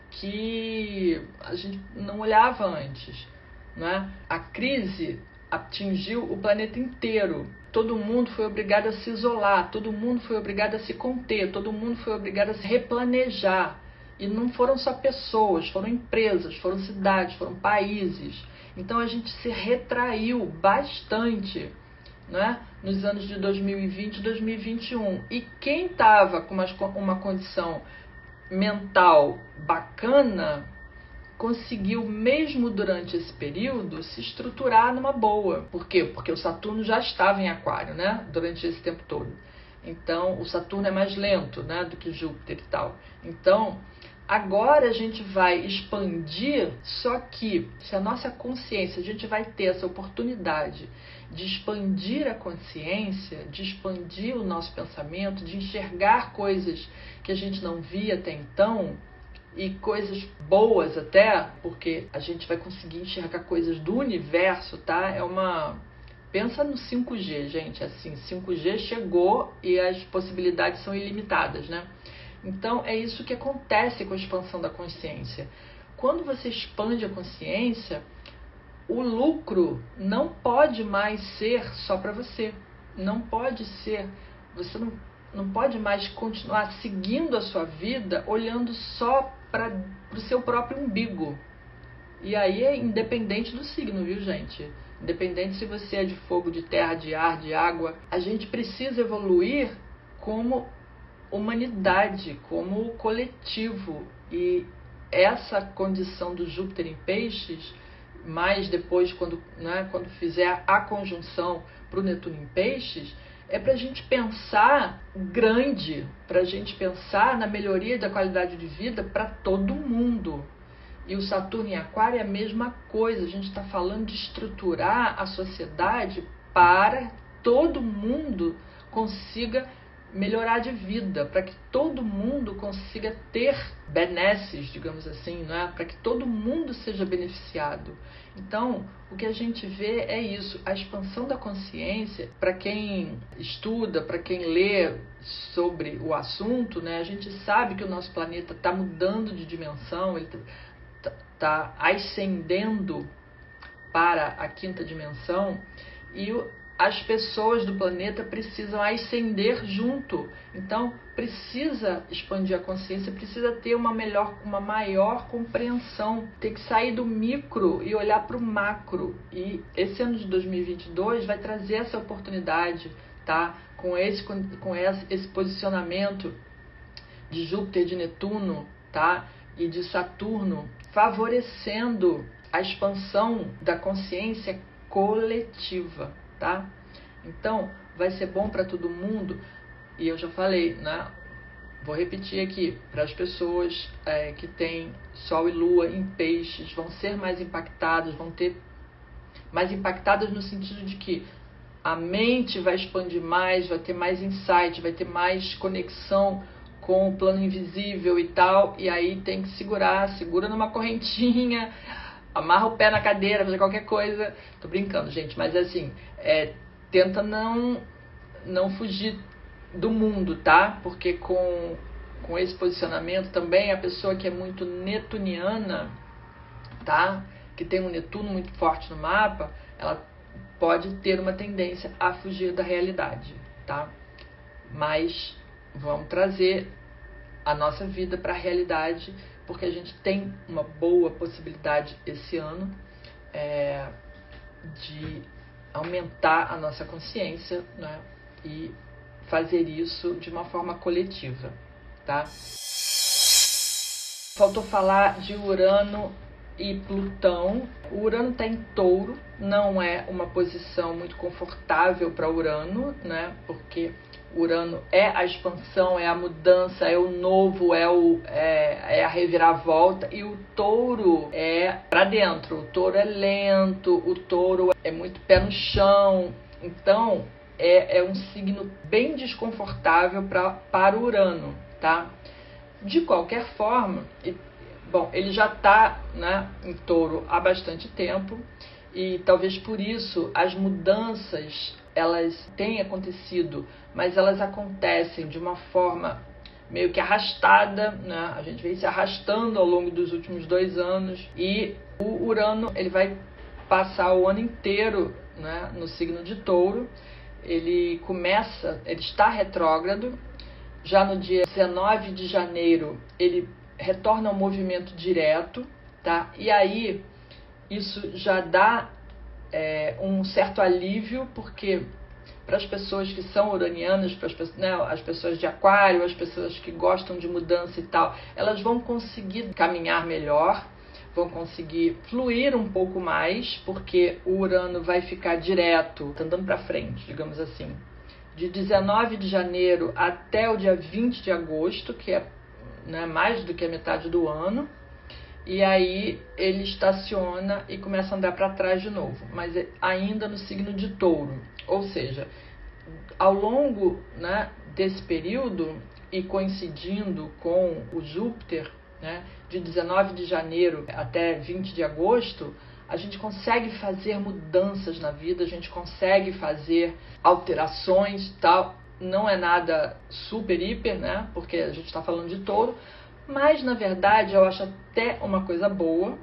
que a gente não olhava antes, né? A crise atingiu o planeta inteiro. Todo mundo foi obrigado a se isolar, todo mundo foi obrigado a se conter, todo mundo foi obrigado a se replanejar. E não foram só pessoas, foram empresas, foram cidades, foram países. Então a gente se retraiu bastante, né, nos anos de 2020 e 2021. E quem estava com uma condição mental bacana conseguiu, mesmo durante esse período, se estruturar numa boa. Por quê? Porque o Saturno já estava em Aquário, né? Durante esse tempo todo. Então, o Saturno é mais lento, né? Do que Júpiter e tal. Então, agora a gente vai expandir, só que se a nossa consciência, a gente vai ter essa oportunidade de expandir a consciência, de expandir o nosso pensamento, de enxergar coisas que a gente não via até então, e coisas boas até, porque a gente vai conseguir enxergar coisas do universo, tá? É Pensa no 5G, gente, assim, 5G chegou e as possibilidades são ilimitadas, né? Então, é isso que acontece com a expansão da consciência. Quando você expande a consciência, o lucro não pode mais ser só para você. Não pode ser, você não pode mais continuar seguindo a sua vida olhando só para o seu próprio umbigo. E aí é independente do signo, viu, gente? Independente se você é de fogo, de terra, de ar, de água. A gente precisa evoluir como humanidade, como coletivo. E essa condição do Júpiter em Peixes, mais depois quando fizer a conjunção para o Netuno em Peixes, é para a gente pensar grande, para a gente pensar na melhoria da qualidade de vida para todo mundo. E o Saturno em Aquário é a mesma coisa. A gente está falando de estruturar a sociedade para todo mundo consiga melhorar de vida, para que todo mundo consiga ter benesses, digamos assim, não é? Para que todo mundo seja beneficiado. Então, o que a gente vê é isso, a expansão da consciência. Para quem estuda, para quem lê sobre o assunto, né, a gente sabe que o nosso planeta está mudando de dimensão, ele está ascendendo para a quinta dimensão e as pessoas do planeta precisam ascender junto. Então, precisa expandir a consciência, precisa ter uma maior compreensão. Tem que sair do micro e olhar para o macro. E esse ano de 2022 vai trazer essa oportunidade, tá? Com esse posicionamento de Júpiter, de Netuno, tá? E de Saturno, favorecendo a expansão da consciência coletiva, tá? Então, vai ser bom para todo mundo, e eu já falei, né? Vou repetir aqui, para as pessoas que têm Sol e Lua em Peixes, vão ser mais impactadas, vão ter mais impactadas no sentido de que a mente vai expandir mais, vai ter mais insight, vai ter mais conexão com o plano invisível e tal, e aí tem que segura numa correntinha, amarra o pé na cadeira, fazer qualquer coisa. Tô brincando, gente, mas assim, tenta não fugir do mundo, tá? Porque com esse posicionamento também, a pessoa que é muito netuniana, tá? Que tem um Netuno muito forte no mapa, ela pode ter uma tendência a fugir da realidade, tá? Mas vamos trazer a nossa vida para a realidade, porque a gente tem uma boa possibilidade esse ano de aumentar a nossa consciência, né? E fazer isso de uma forma coletiva, tá? Faltou falar de Urano e Plutão. O Urano está em Touro, não é uma posição muito confortável para Urano, né? Porque Urano é a expansão, é a mudança, é o novo, é a reviravolta, e o Touro é para dentro. O Touro é lento, o Touro é muito pé no chão. Então é um signo bem desconfortável para o Urano, tá? De qualquer forma, bom, ele já está, né, em Touro há bastante tempo, e talvez por isso as mudanças elas têm acontecido, mas elas acontecem de uma forma meio que arrastada, né? A gente vem se arrastando ao longo dos últimos 2 anos, e o Urano ele vai passar o ano inteiro, né, no signo de Touro. Ele está retrógrado. Já no dia 19 de janeiro ele retorna ao movimento direto, tá? E aí isso já dá um certo alívio, porque para as pessoas que são uranianas, as pessoas de Aquário, as pessoas que gostam de mudança e tal, elas vão conseguir caminhar melhor, vão conseguir fluir um pouco mais, porque o Urano vai ficar direto, andando para frente, digamos assim, de 19 de janeiro até o dia 20 de agosto, que é, né, mais do que a metade do ano. E aí ele estaciona e começa a andar para trás de novo, mas ainda no signo de Touro. Ou seja, ao longo, né, desse período, e coincidindo com o Júpiter, né, de 19 de janeiro até 20 de agosto, a gente consegue fazer mudanças na vida, a gente consegue fazer alterações e tal. Não é nada super, hiper, né? Porque a gente está falando de touro. Mas, na verdade, eu acho até uma coisa boa.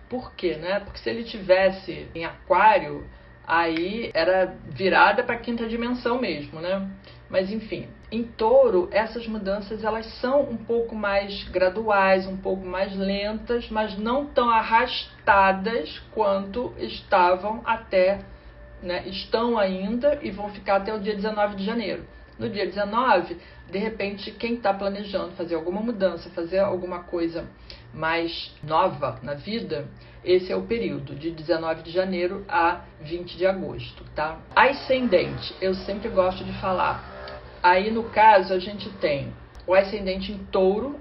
Por quê, né? Porque se ele tivesse em aquário, aí era virada para a quinta dimensão mesmo, né? Mas, enfim, em touro, essas mudanças elas são um pouco mais graduais, um pouco mais lentas, mas não tão arrastadas quanto estavam até, né? Estão ainda e vão ficar até o dia 19 de janeiro. No dia 19, de repente, quem está planejando fazer alguma mudança, fazer alguma coisa mais nova na vida, esse é o período de 19 de janeiro a 20 de agosto, tá? Ascendente, eu sempre gosto de falar. Aí, no caso, a gente tem o ascendente em touro,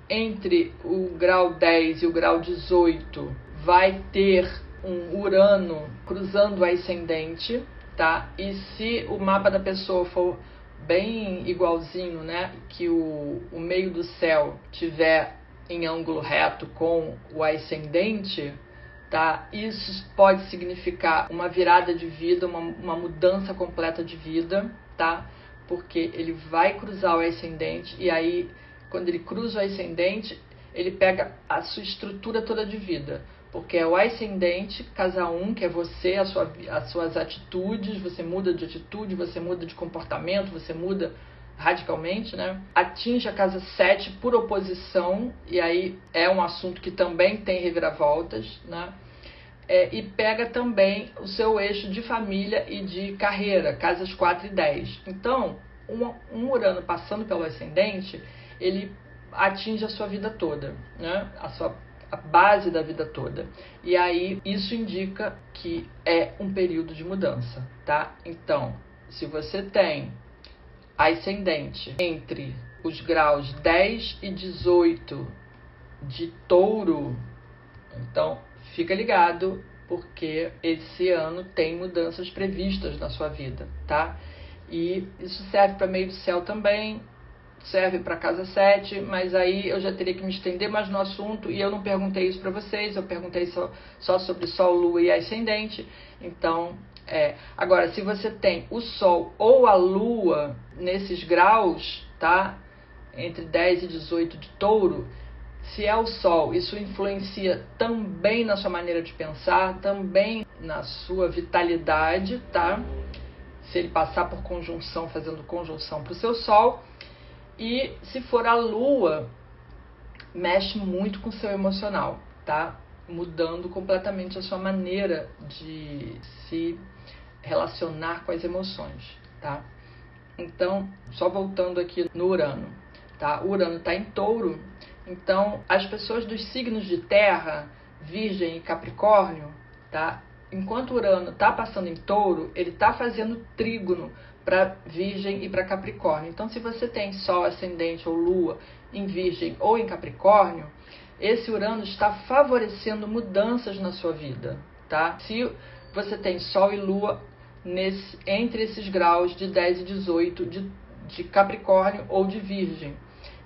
entre o grau 10 e o grau 18, vai ter um Urano cruzando o ascendente, tá? E se o mapa da pessoa for bem igualzinho, né, que o meio do céu tiver em ângulo reto com o ascendente, tá? Isso pode significar uma virada de vida, uma mudança completa de vida, tá? Porque ele vai cruzar o ascendente e aí, quando ele cruza o ascendente, ele pega a sua estrutura toda de vida. Porque é o ascendente, casa 1, que é você, as suas atitudes, você muda de atitude, você muda de comportamento, você muda radicalmente, né? Atinge a casa 7 por oposição, e aí é um assunto que também tem reviravoltas, né? E pega também o seu eixo de família e de carreira, casas 4 e 10. Então, um Urano passando pelo ascendente, ele atinge a sua vida toda, né? A base da vida toda. E aí, isso indica que é um período de mudança, tá? Então, se você tem ascendente entre os graus 10 e 18 de touro, então fica ligado, porque esse ano tem mudanças previstas na sua vida, tá? E isso serve para meio do céu também, serve para casa 7, mas aí eu já teria que me estender mais no assunto e eu não perguntei isso para vocês, eu perguntei só sobre Sol, Lua e Ascendente. Então, agora, se você tem o Sol ou a Lua nesses graus, tá? Entre 10 e 18 de touro, se é o Sol, isso influencia também na sua maneira de pensar, também na sua vitalidade, tá? Se ele passar por conjunção, fazendo conjunção para o seu Sol. E se for a Lua, mexe muito com o seu emocional, tá? Mudando completamente a sua maneira de se relacionar com as emoções, tá? Então, só voltando aqui no Urano, tá? O Urano está em touro, então as pessoas dos signos de terra, Virgem e Capricórnio, tá? Enquanto o Urano está passando em touro, ele está fazendo trígono para Virgem e para Capricórnio. Então, se você tem Sol, Ascendente ou Lua em Virgem ou em Capricórnio, esse Urano está favorecendo mudanças na sua vida, tá? Se você tem Sol e Lua entre esses graus de 10 e 18 de Capricórnio ou de Virgem.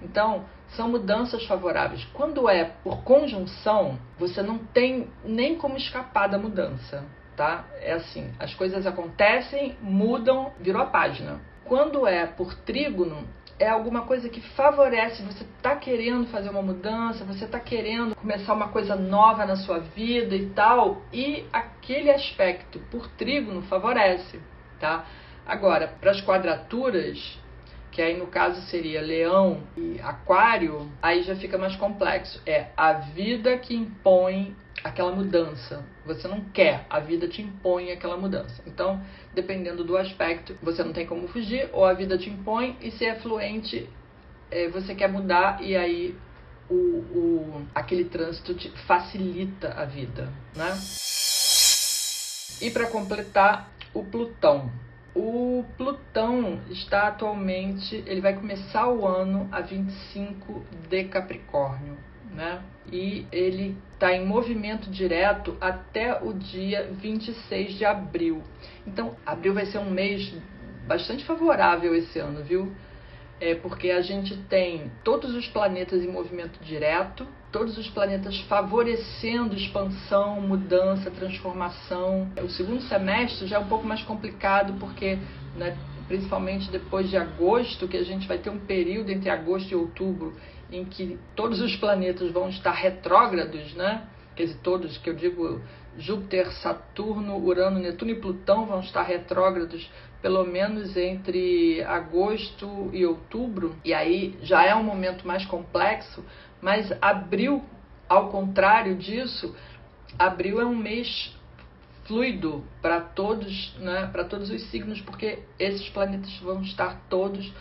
Então, são mudanças favoráveis. Quando é por conjunção, você não tem nem como escapar da mudança, tá? É assim, as coisas acontecem, mudam, virou a página. Quando é por trígono, é alguma coisa que favorece, você está querendo fazer uma mudança, você está querendo começar uma coisa nova na sua vida e tal, e aquele aspecto por trígono favorece, tá? Agora, para as quadraturas, que aí no caso seria Leão e Aquário, aí já fica mais complexo. É a vida que impõe aquela mudança. Você não quer, a vida te impõe aquela mudança. Então, dependendo do aspecto, você não tem como fugir, ou a vida te impõe, e se é fluente, você quer mudar, e aí aquele trânsito te facilita a vida, né? E para completar, o Plutão. O Plutão está atualmente, ele vai começar o ano a 25 de Capricórnio, né? E ele está em movimento direto até o dia 26 de abril. Então, abril vai ser um mês bastante favorável esse ano, viu? porque a gente tem todos os planetas em movimento direto, todos os planetas favorecendo expansão, mudança, transformação. O segundo semestre já é um pouco mais complicado porque, né, principalmente depois de agosto, que a gente vai ter um período entre agosto e outubro em que todos os planetas vão estar retrógrados, né? Quer dizer, todos, que eu digo Júpiter, Saturno, Urano, Netuno e Plutão vão estar retrógrados pelo menos entre agosto e outubro, e aí já é um momento mais complexo, mas abril, ao contrário disso, abril é um mês fluido para todos, né, para todos os signos, porque esses planetas vão estar todos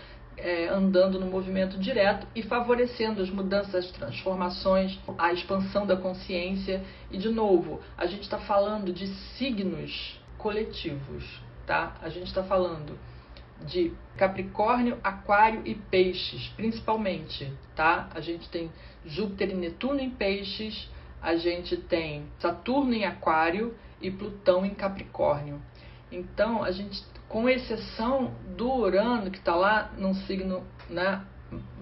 andando no movimento direto e favorecendo as mudanças, as transformações, a expansão da consciência. E, de novo, a gente está falando de signos coletivos, tá? A gente está falando de Capricórnio, Aquário e Peixes, principalmente, tá? A gente tem Júpiter e Netuno em Peixes, a gente tem Saturno em Aquário e Plutão em Capricórnio. Então, a gente, com exceção do Urano, que está lá num signo, né,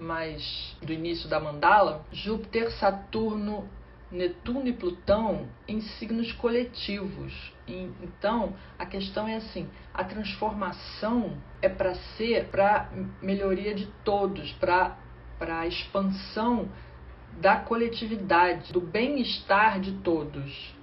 mais do início da mandala, Júpiter, Saturno, Netuno e Plutão em signos coletivos. Então, a questão é assim, a transformação é para ser para melhoria de todos, para a expansão da coletividade, do bem-estar de todos.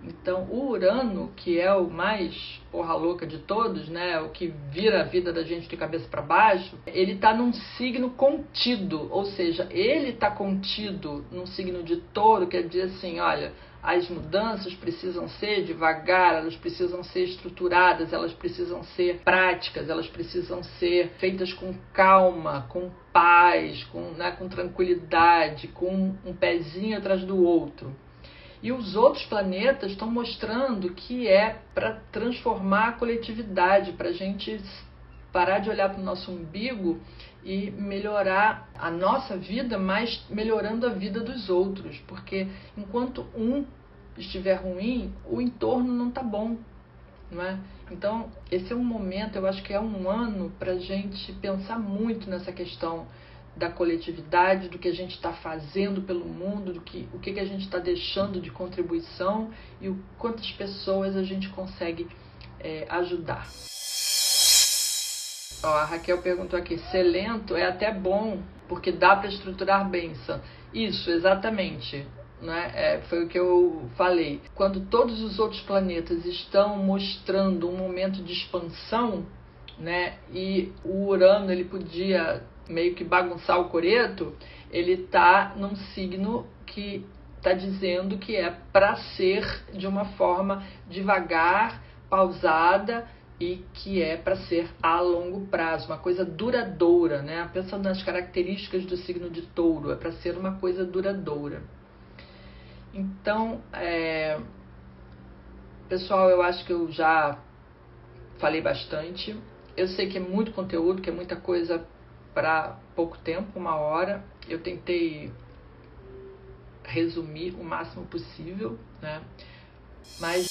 Então, o Urano, que é o mais porra louca de todos, né, o que vira a vida da gente de cabeça para baixo, ele está num signo contido, ou seja, ele está contido num signo de Touro, quer dizer assim, olha, as mudanças precisam ser devagar, elas precisam ser estruturadas, elas precisam ser práticas, elas precisam ser feitas com calma, com paz, com tranquilidade, com um pezinho atrás do outro. E os outros planetas estão mostrando que é para transformar a coletividade, para a gente parar de olhar para o nosso umbigo e melhorar a nossa vida, mas melhorando a vida dos outros. Porque enquanto um estiver ruim, o entorno não está bom, não é? Então, esse é um momento, eu acho que é um ano para a gente pensar muito nessa questão da coletividade, do que a gente está fazendo pelo mundo, o que a gente está deixando de contribuição e o quantas pessoas a gente consegue ajudar. Ó, a Raquel perguntou aqui, ser lento é até bom, porque dá para estruturar bem. Isso, exatamente. Né? Foi o que eu falei. Quando todos os outros planetas estão mostrando um momento de expansão, né, e o Urano ele podia meio que bagunçar o coreto, ele está num signo que está dizendo que é para ser de uma forma devagar, pausada e que é para ser a longo prazo, uma coisa duradoura, né? Pensando nas características do signo de Touro, é para ser uma coisa duradoura. Então, pessoal, eu acho que eu já falei bastante. Eu sei que é muito conteúdo, que é muita coisa para pouco tempo, 1 hora. Eu tentei resumir o máximo possível, né? Mas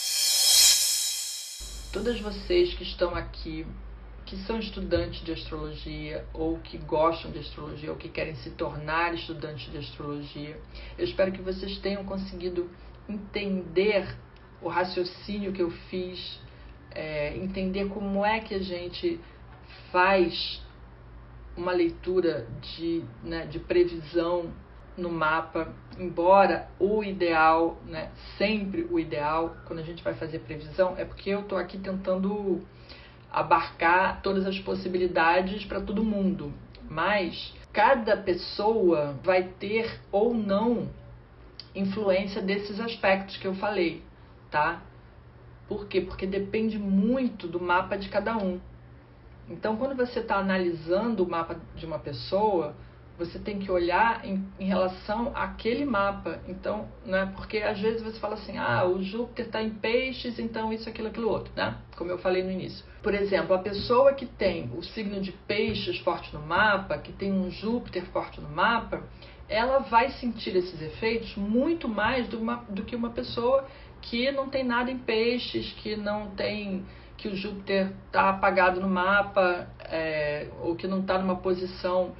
todas vocês que estão aqui, que são estudantes de astrologia, ou que gostam de astrologia, ou que querem se tornar estudantes de astrologia, eu espero que vocês tenham conseguido entender o raciocínio que eu fiz, entender como é que a gente faz uma leitura de previsão no mapa, embora o ideal, né, sempre o ideal, quando a gente vai fazer previsão, é porque eu estou aqui tentando abarcar todas as possibilidades para todo mundo, mas cada pessoa vai ter ou não influência desses aspectos que eu falei, tá? Por quê? Porque depende muito do mapa de cada um. Então, quando você está analisando o mapa de uma pessoa, você tem que olhar em relação àquele mapa. Então, né, porque às vezes você fala assim, o Júpiter está em Peixes, então isso, aquilo, aquilo outro, né? Como eu falei no início. Por exemplo, a pessoa que tem o signo de Peixes forte no mapa, que tem um Júpiter forte no mapa, ela vai sentir esses efeitos muito mais do que uma pessoa que não tem nada em Peixes, que não tem... que o Júpiter está apagado no mapa, ou que não está numa posição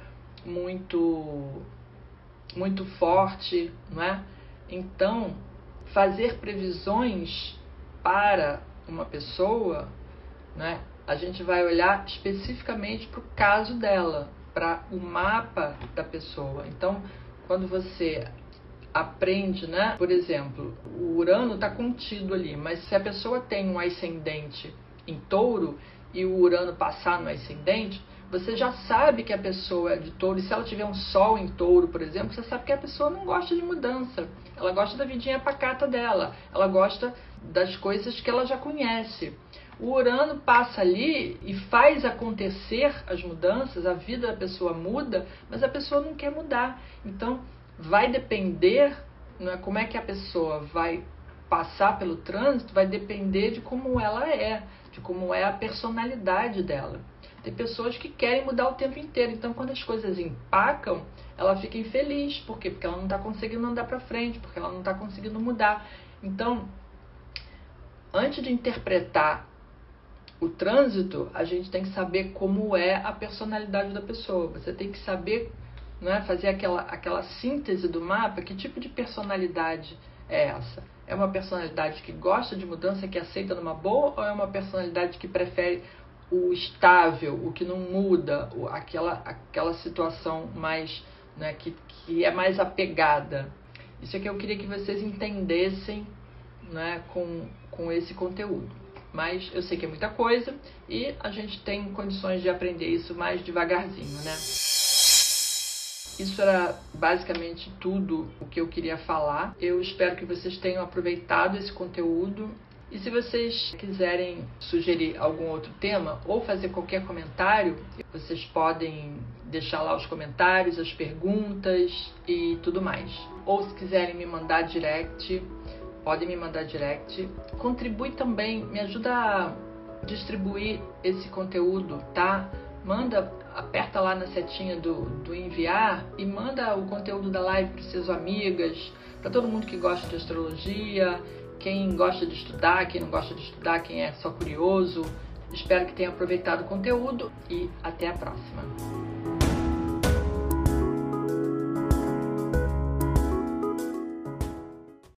muito forte, não é? Então, fazer previsões para uma pessoa, né, a gente vai olhar especificamente para o caso dela, para o mapa da pessoa. Então, quando você aprende, né, por exemplo, o Urano está contido ali, mas se a pessoa tem um ascendente em Touro e o Urano passar no ascendente, você já sabe que a pessoa é de Touro. E se ela tiver um Sol em Touro, por exemplo, você sabe que a pessoa não gosta de mudança. Ela gosta da vidinha pacata dela. Ela gosta das coisas que ela já conhece. O Urano passa ali e faz acontecer as mudanças, a vida da pessoa muda, mas a pessoa não quer mudar. Então, vai depender, né, como é que a pessoa vai passar pelo trânsito, vai depender de como ela é, de como é a personalidade dela. Tem pessoas que querem mudar o tempo inteiro, então quando as coisas empacam, ela fica infeliz. Por quê? Porque ela não está conseguindo andar para frente, porque ela não está conseguindo mudar. Então, antes de interpretar o trânsito, a gente tem que saber como é a personalidade da pessoa. Você tem que saber, né, fazer aquela síntese do mapa, que tipo de personalidade é essa? É uma personalidade que gosta de mudança, que aceita numa boa, ou é uma personalidade que prefere o estável, o que não muda, aquela situação mais, né, que é mais apegada? Isso é que eu queria que vocês entendessem, né, com esse conteúdo. Mas eu sei que é muita coisa e a gente tem condições de aprender isso mais devagarzinho, né? Isso era basicamente tudo o que eu queria falar. Eu espero que vocês tenham aproveitado esse conteúdo. E se vocês quiserem sugerir algum outro tema ou fazer qualquer comentário, vocês podem deixar lá os comentários, as perguntas e tudo mais. Ou se quiserem me mandar direct, podem me mandar direct. Contribui também, me ajuda a distribuir esse conteúdo, tá? Aperta lá na setinha do enviar e manda o conteúdo da live para suas amigas, para todo mundo que gosta de astrologia, quem gosta de estudar, quem não gosta de estudar, quem é só curioso. Espero que tenha aproveitado o conteúdo e até a próxima.